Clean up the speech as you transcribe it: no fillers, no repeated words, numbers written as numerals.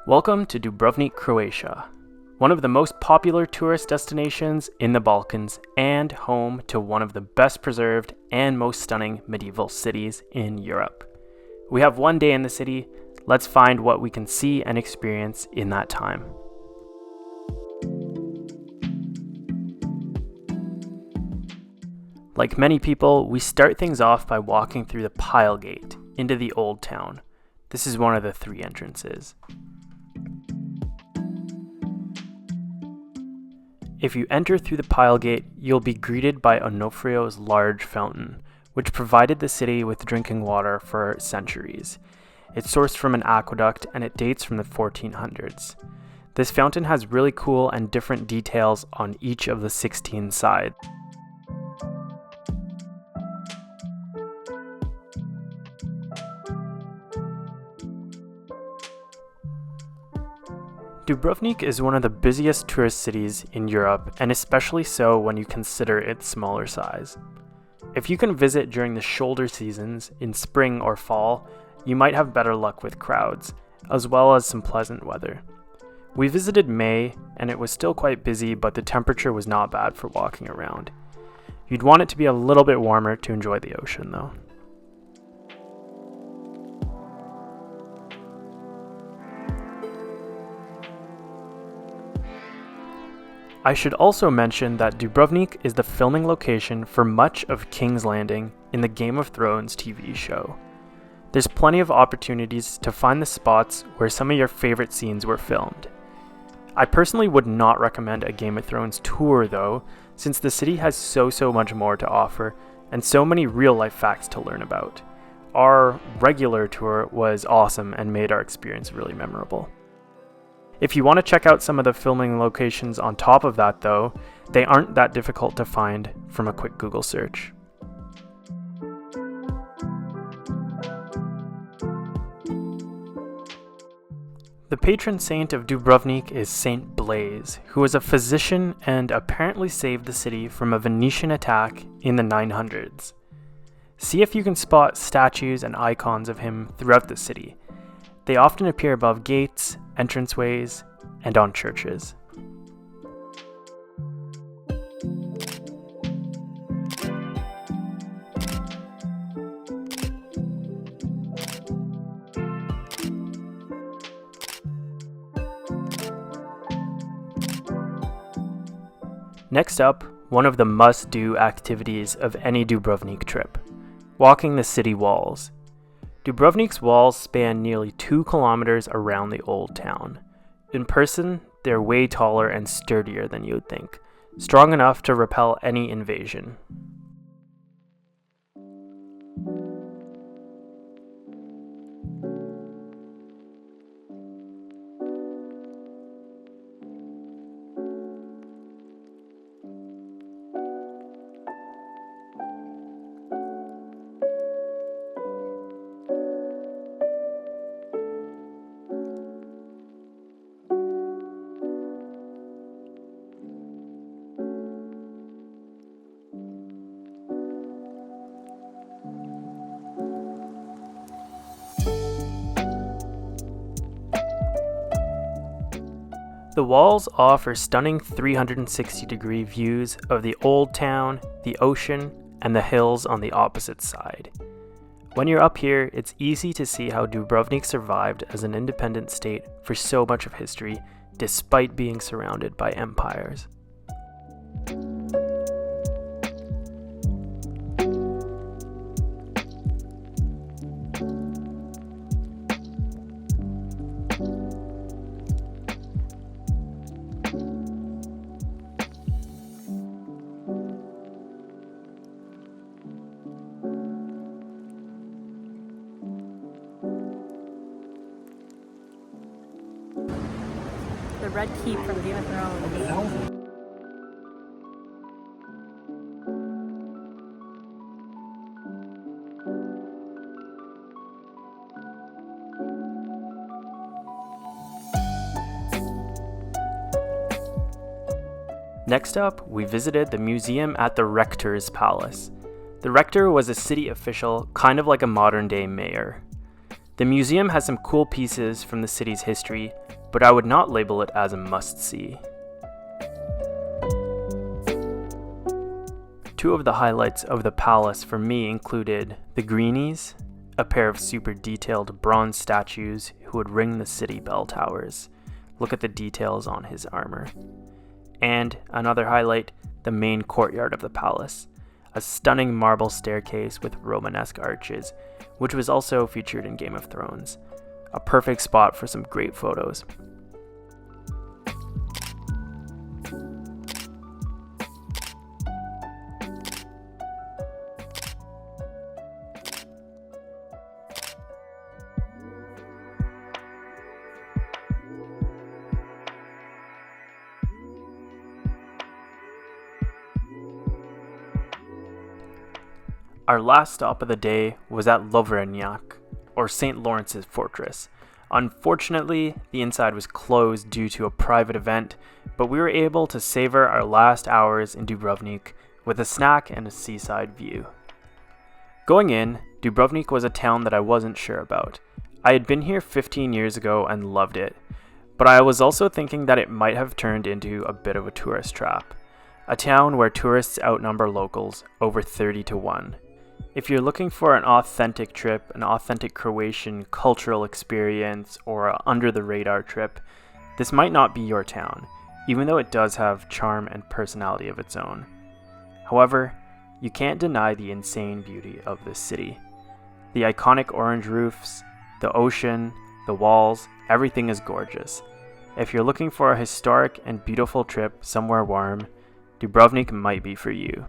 Welcome to Dubrovnik Croatia, one of the most popular tourist destinations in the Balkans and home to one of the best preserved and most stunning medieval cities in Europe. We have one day in the city. Let's find what we can see and experience in that time. Like many people, we start things off by walking through the Pile Gate into the Old Town. This is one of the three entrances. If you enter through the Pile Gate, you'll be greeted by Onofrio's large fountain, which provided the city with drinking water for centuries. It's sourced from an aqueduct and it dates from the 1400s. This fountain has really cool and different details on each of the 16 sides. Dubrovnik is one of the busiest tourist cities in Europe, and especially so when you consider its smaller size. If you can visit during the shoulder seasons, in spring or fall, you might have better luck with crowds, as well as some pleasant weather. We visited May, and it was still quite busy, but the temperature was not bad for walking around. You'd want it to be a little bit warmer to enjoy the ocean, though. I should also mention that Dubrovnik is the filming location for much of King's Landing in the Game of Thrones TV show. There's plenty of opportunities to find the spots where some of your favorite scenes were filmed. I personally would not recommend a Game of Thrones tour though, since the city has so much more to offer and so many real-life facts to learn about. Our regular tour was awesome and made our experience really memorable. If you want to check out some of the filming locations on top of that though, they aren't that difficult to find from a quick Google search. The patron saint of Dubrovnik is Saint Blaise, who was a physician and apparently saved the city from a Venetian attack in the 900s. See if you can spot statues and icons of him throughout the city. They often appear above gates, entranceways, and on churches. Next up, one of the must-do activities of any Dubrovnik trip: walking the city walls. Dubrovnik's walls span nearly 2 kilometers around the old town. In person, they're way taller and sturdier than you'd think, strong enough to repel any invasion. The walls offer stunning 360-degree views of the old town, the ocean, and the hills on the opposite side. When you're up here, it's easy to see how Dubrovnik survived as an independent state for so much of history, despite being surrounded by empires. The Red Keep from Game of Thrones. Next up, we visited the museum at the Rector's Palace. The Rector was a city official, kind of like a modern-day mayor. The museum has some cool pieces from the city's history, but I would not label it as a must-see. Two of the highlights of the palace for me included the greenies, a pair of super detailed bronze statues who would ring the city bell towers. Look at the details on his armor. And another highlight, the main courtyard of the palace, a stunning marble staircase with Romanesque arches, which was also featured in Game of Thrones. A perfect spot for some great photos. Our last stop of the day was at Dubrovnik, or St. Lawrence's Fortress. Unfortunately, the inside was closed due to a private event, but we were able to savor our last hours in Dubrovnik with a snack and a seaside view. Going in, Dubrovnik was a town that I wasn't sure about. I had been here 15 years ago and loved it, but I was also thinking that it might have turned into a bit of a tourist trap. A town where tourists outnumber locals over 30 to 1. If you're looking for an authentic trip, an authentic Croatian cultural experience, or an under-the-radar trip, this might not be your town, even though it does have charm and personality of its own. However, you can't deny the insane beauty of this city. The iconic orange roofs, the ocean, the walls, everything is gorgeous. If you're looking for a historic and beautiful trip somewhere warm, Dubrovnik might be for you.